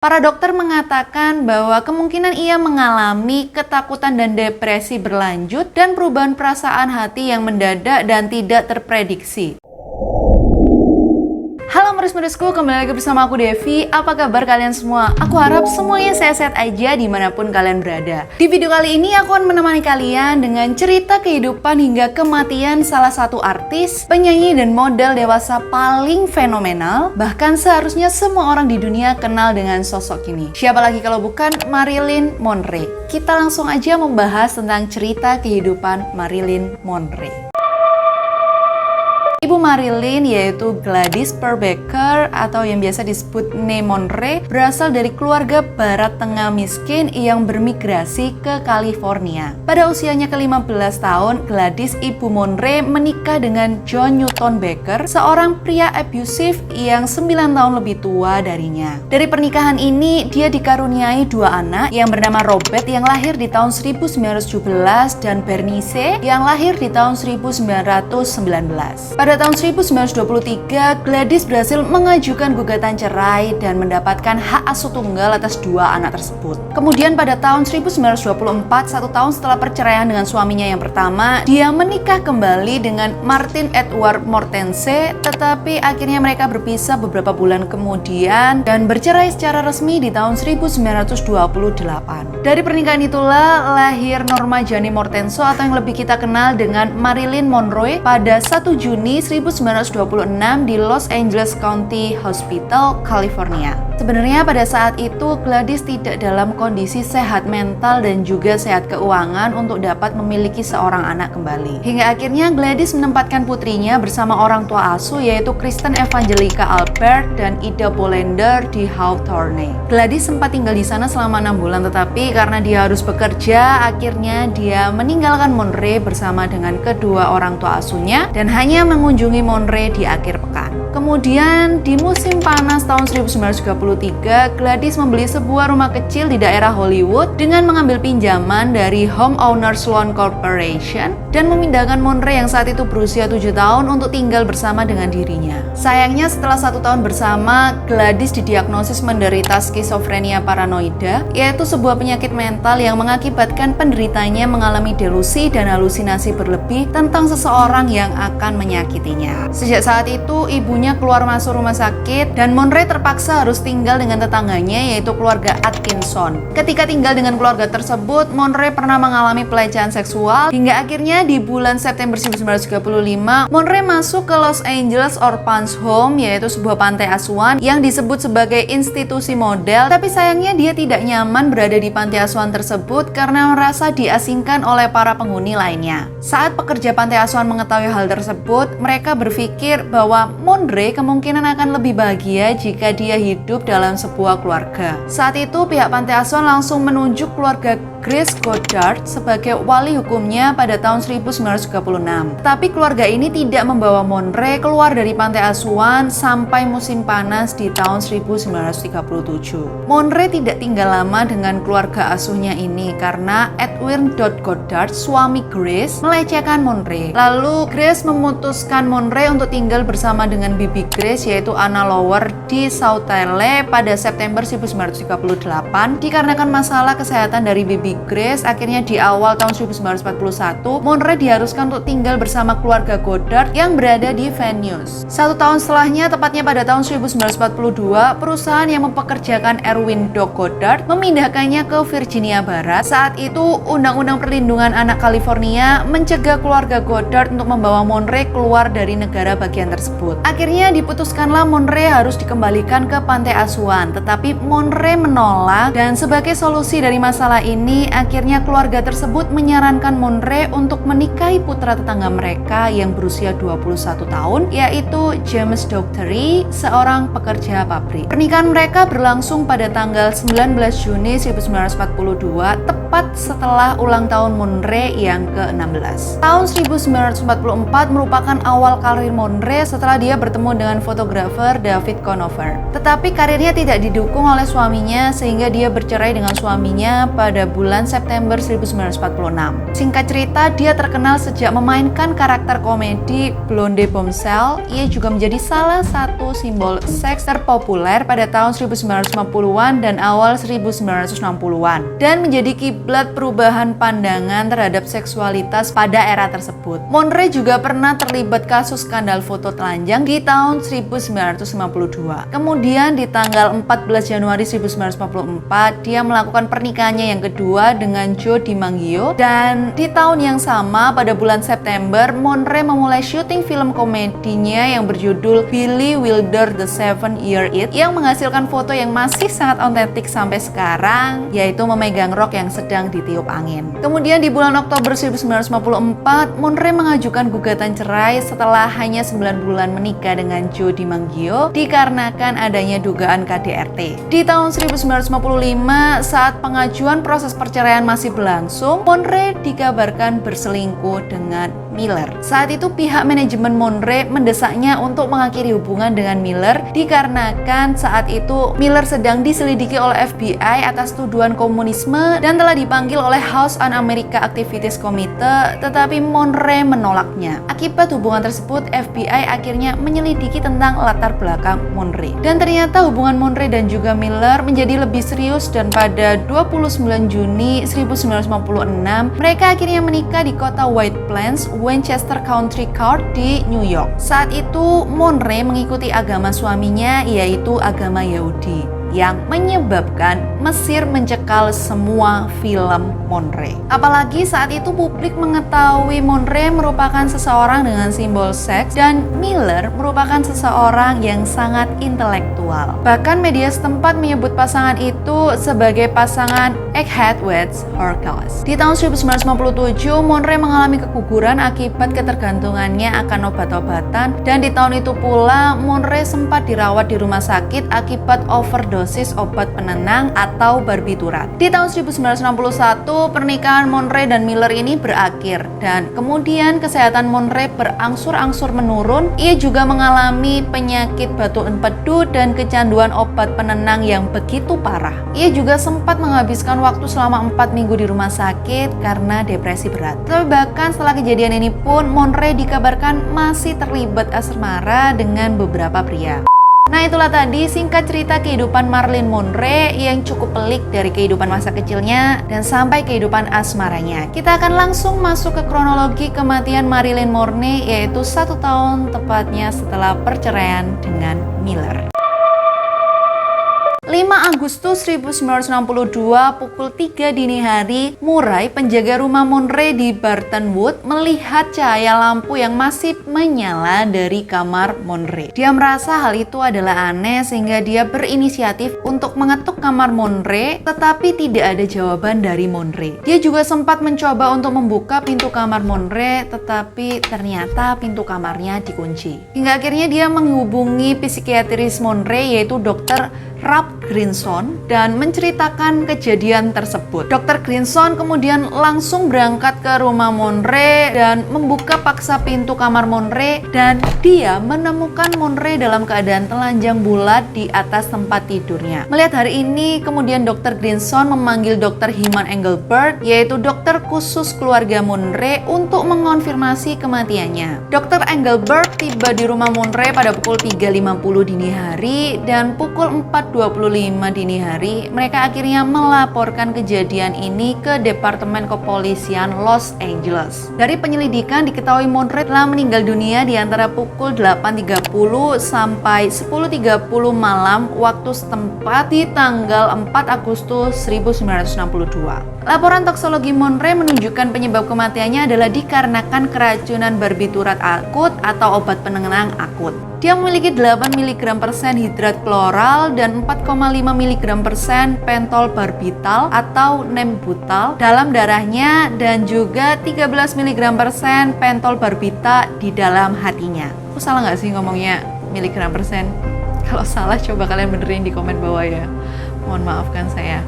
Para dokter mengatakan bahwa kemungkinan ia mengalami ketakutan dan depresi berlanjut dan perubahan perasaan hati yang mendadak dan tidak terprediksi. Halo meres-meresku, kembali lagi bersama aku Devi. Apa kabar kalian semua? Aku harap semuanya sehat-sehat aja dimanapun kalian berada. Di video kali ini aku akan menemani kalian dengan cerita kehidupan hingga kematian salah satu artis, penyanyi dan model dewasa paling fenomenal. Bahkan seharusnya semua orang di dunia kenal dengan sosok ini. Siapa lagi kalau bukan Marilyn Monroe. Kita langsung aja membahas tentang cerita kehidupan Marilyn Monroe. Ibu Marilyn yaitu Gladys Brubaker atau yang biasa disebut Née Monroe berasal dari keluarga barat tengah miskin yang bermigrasi ke California. Pada usianya ke-15 tahun, Gladys ibu Monroe menikah dengan John Newton Baker, seorang pria abusif yang 9 tahun lebih tua darinya. Dari pernikahan ini, dia dikaruniai 2 anak yang bernama Robert yang lahir di tahun 1917 dan Bernice yang lahir di tahun 1919. Pada tahun 1923, Gladys berhasil mengajukan gugatan cerai dan mendapatkan hak asuh tunggal atas 2 anak tersebut. Kemudian pada tahun 1924, 1 tahun setelah perceraian dengan suaminya yang pertama, dia menikah kembali dengan Martin Edward Mortense, tetapi akhirnya mereka berpisah beberapa bulan kemudian dan bercerai secara resmi di tahun 1928. Dari pernikahan itulah lahir Norma Jeanne Mortense atau yang lebih kita kenal dengan Marilyn Monroe pada 1 Juni 1926 di Los Angeles County Hospital, California. Sebenarnya pada saat itu Gladys tidak dalam kondisi sehat mental dan juga sehat keuangan untuk dapat memiliki seorang anak kembali. Hingga akhirnya Gladys menempatkan putrinya bersama orang tua asuh yaitu Kristen Evangelica Albert dan Ida Bolender di Hawthorne. Gladys sempat tinggal di sana selama 6 bulan tetapi karena dia harus bekerja, akhirnya dia meninggalkan Monroe bersama dengan kedua orang tua asuhnya dan hanya mengunjungi Monroe di akhir pekan. Kemudian di musim panas tahun 1933, Gladys membeli sebuah rumah kecil di daerah Hollywood dengan mengambil pinjaman dari Homeowners Loan Corporation dan memindahkan Monroe yang saat itu berusia 7 tahun untuk tinggal bersama dengan dirinya. Sayangnya setelah 1 tahun bersama, Gladys didiagnosis menderita skizofrenia paranoida, yaitu sebuah penyakit mental yang mengakibatkan penderitanya mengalami delusi dan halusinasi berlebih tentang seseorang yang akan menyakitinya. Sejak saat itu, ibunya keluar masuk rumah sakit dan Monroe terpaksa harus tinggal dengan tetangganya yaitu keluarga Atkinson. Ketika tinggal dengan keluarga tersebut, Monroe pernah mengalami pelecehan seksual hingga akhirnya di bulan September 1935, Monroe masuk ke Los Angeles Orphans Home yaitu sebuah pantai asuhan yang disebut sebagai institusi model, tapi sayangnya dia tidak nyaman berada di panti asuhan tersebut karena merasa diasingkan oleh para penghuni lainnya. Saat pekerja panti asuhan mengetahui hal tersebut, mereka berpikir bahwa Monroe kemungkinan akan lebih bahagia jika dia hidup dalam sebuah keluarga. Saat itu pihak panti asuhan langsung menunjuk keluarga Grace Goddard sebagai wali hukumnya pada tahun 1936. Tapi keluarga ini tidak membawa Monroe keluar dari pantai asuhan sampai musim panas di tahun 1937. Monroe tidak tinggal lama dengan keluarga asuhnya ini karena Edwin Goddard, suami Grace, melecehkan Monroe. Lalu Grace memutuskan Monroe untuk tinggal bersama dengan bibi Grace yaitu Anna Lower di South Tyle pada September 1938 dikarenakan masalah kesehatan dari bibi Grace. Akhirnya di awal tahun 1941, Monroe diharuskan untuk tinggal bersama keluarga Goddard yang berada di Venus. 1 tahun setelahnya, tepatnya pada tahun 1942, perusahaan yang mempekerjakan Erwin Goddard memindahkannya ke Virginia Barat. Saat itu, Undang-Undang Perlindungan Anak California mencegah keluarga Goddard untuk membawa Monroe keluar dari negara bagian tersebut. Akhirnya diputuskanlah Monroe harus dikembalikan ke pantai asuhan, tetapi Monroe menolak dan sebagai solusi dari masalah ini, akhirnya keluarga tersebut menyarankan Monroe untuk menikahi putra tetangga mereka yang berusia 21 tahun, yaitu James Dougherty, seorang pekerja pabrik. Pernikahan mereka berlangsung pada tanggal 19 Juni 1942, tepat setelah ulang tahun Monroe yang ke-16. Tahun 1944 merupakan awal karir Monroe setelah dia bertemu dengan fotografer David Conover. Tetapi karirnya tidak didukung oleh suaminya sehingga dia bercerai dengan suaminya pada bulan bulan September 1946. Singkat cerita, dia terkenal sejak memainkan karakter komedi Blonde Bombshell. Ia juga menjadi salah satu simbol seks terpopuler pada tahun 1950-an dan awal 1960-an dan menjadi kiblat perubahan pandangan terhadap seksualitas pada era tersebut. Monroe juga pernah terlibat kasus skandal foto telanjang di tahun 1952. Kemudian di tanggal 14 Januari 1954, dia melakukan pernikahannya yang kedua dengan Joe DiMaggio, dan di tahun yang sama pada bulan September, Monroe memulai syuting film komedinya yang berjudul Billy Wilder The 7-Year Itch yang menghasilkan foto yang masih sangat otentik sampai sekarang, yaitu memegang rok yang sedang ditiup angin. Kemudian di bulan Oktober 1954, Monroe mengajukan gugatan cerai setelah hanya 9 bulan menikah dengan Joe DiMaggio dikarenakan adanya dugaan KDRT. Di tahun 1955, saat pengajuan proses perceraian masih berlangsung, Monroe dikabarkan berselingkuh dengan Miller. Saat itu pihak manajemen Monroe mendesaknya untuk mengakhiri hubungan dengan Miller dikarenakan saat itu Miller sedang diselidiki oleh FBI atas tuduhan komunisme dan telah dipanggil oleh House Un-America Activities Committee, tetapi Monroe menolaknya. Akibat hubungan tersebut, FBI akhirnya menyelidiki tentang latar belakang Monroe. Dan ternyata hubungan Monroe dan juga Miller menjadi lebih serius, dan pada 29 Juni 1956 mereka akhirnya menikah di kota White Plains, Winchester Country Court di New York. Saat itu Monroe mengikuti agama suaminya, yaitu agama Yahudi, yang menyebabkan Mesir mencekal semua film Monroe. Apalagi saat itu publik mengetahui Monroe merupakan seseorang dengan simbol seks dan Miller merupakan seseorang yang sangat intelektual. Bahkan media setempat menyebut pasangan itu sebagai pasangan Egghead Weds Horcrux. Di tahun 1957, Monroe mengalami keguguran akibat ketergantungannya akan obat-obatan, dan di tahun itu pula Monroe sempat dirawat di rumah sakit akibat overdosis obat penenang atau barbiturat. Di tahun 1961, pernikahan Monroe dan Miller ini berakhir, dan kemudian kesehatan Monroe berangsur-angsur menurun. Ia juga mengalami penyakit batu empedu dan kecanduan obat penenang yang begitu parah. Ia juga sempat menghabiskan waktu selama 4 minggu di rumah sakit karena depresi berat. Tapi bahkan setelah kejadian ini pun, Monroe dikabarkan masih terlibat asmara dengan beberapa pria. Nah, itulah tadi singkat cerita kehidupan Marilyn Monroe yang cukup pelik dari kehidupan masa kecilnya dan sampai kehidupan asmaranya. Kita akan langsung masuk ke kronologi kematian Marilyn Monroe, yaitu 1 tahun tepatnya setelah perceraian dengan Miller. 5 Agustus 1962 pukul 3 dini hari, Murray, penjaga rumah Monroe di Barton Wood, melihat cahaya lampu yang masih menyala dari kamar Monroe. Dia merasa hal itu adalah aneh sehingga dia berinisiatif untuk mengetuk kamar Monroe, tetapi tidak ada jawaban dari Monroe. Dia juga sempat mencoba untuk membuka pintu kamar Monroe, tetapi ternyata pintu kamarnya dikunci. Hingga akhirnya dia menghubungi psikiatris Monroe, yaitu Dr. Ralph Grinson, dan menceritakan kejadian tersebut. Dr. Grinson kemudian langsung berangkat ke rumah Monroe dan membuka paksa pintu kamar Monroe, dan dia menemukan Monroe dalam keadaan telanjang bulat di atas tempat tidurnya. Melihat hari ini, kemudian Dr. Grinson memanggil Dr. Hyman Engelbert, yaitu dokter khusus keluarga Monroe, untuk mengonfirmasi kematiannya. Dr. Engelbert tiba di rumah Monroe pada pukul 3.50 dini hari, dan pukul 4.25 dini hari, mereka akhirnya melaporkan kejadian ini ke Departemen Kepolisian Los Angeles. Dari penyelidikan diketahui Monroe telah meninggal dunia di antara pukul 8.30 sampai 10.30 malam waktu setempat di tanggal 4 Agustus 1962. Laporan toksologi Monroe menunjukkan penyebab kematiannya adalah dikarenakan keracunan barbiturat akut atau obat penenang akut. Dia memiliki 8 mg% hidrat kloral dan 4,5 mg% pentolbarbital atau nembutal dalam darahnya, dan juga 13 mg% pentolbarbita di dalam hatinya. Aku salah nggak sih ngomongnya miligram persen? Kalau salah coba kalian benerin di komen bawah ya. Mohon maafkan saya.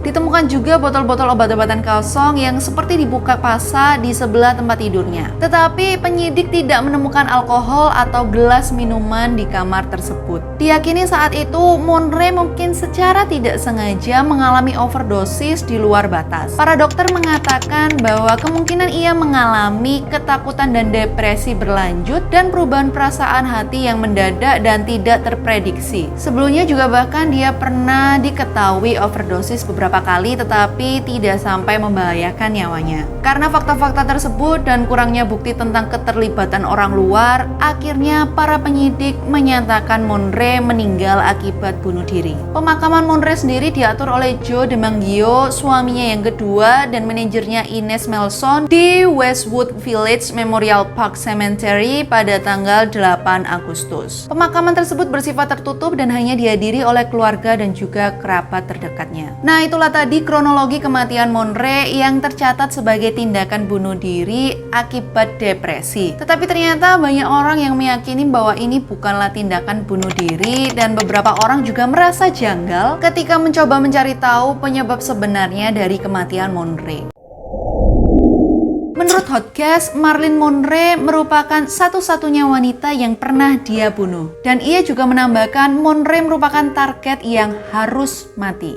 Ditemukan juga botol-botol obat-obatan kosong yang seperti dibuka paksa di sebelah tempat tidurnya. Tetapi penyidik tidak menemukan alkohol atau gelas minuman di kamar tersebut. Diyakini saat itu Monroe mungkin secara tidak sengaja mengalami overdosis di luar batas. Para dokter mengatakan bahwa kemungkinan ia mengalami ketakutan dan depresi berlanjut dan perubahan perasaan hati yang mendadak dan tidak terprediksi. Sebelumnya juga bahkan dia pernah diketahui overdosis beberapa kali tetapi tidak sampai membahayakan nyawanya. Karena fakta-fakta tersebut dan kurangnya bukti tentang keterlibatan orang luar, akhirnya para penyidik menyatakan Monroe meninggal akibat bunuh diri. Pemakaman Monroe sendiri diatur oleh Joe DiMaggio, suaminya yang kedua dan manajernya Ines Melson di Westwood Village Memorial Park Cemetery pada tanggal 8 Agustus. Pemakaman tersebut bersifat tertutup dan hanya dihadiri oleh keluarga dan juga kerabat terdekatnya. Nah, itulah tadi kronologi kematian Monroe yang tercatat sebagai tindakan bunuh diri akibat depresi. Tetapi ternyata banyak orang yang meyakini bahwa ini bukanlah tindakan bunuh diri dan beberapa orang juga merasa janggal ketika mencoba mencari tahu penyebab sebenarnya dari kematian Monroe. Menurut Hotcast, Marilyn Monroe merupakan satu-satunya wanita yang pernah dia bunuh. Dan ia juga menambahkan Monroe merupakan target yang harus mati.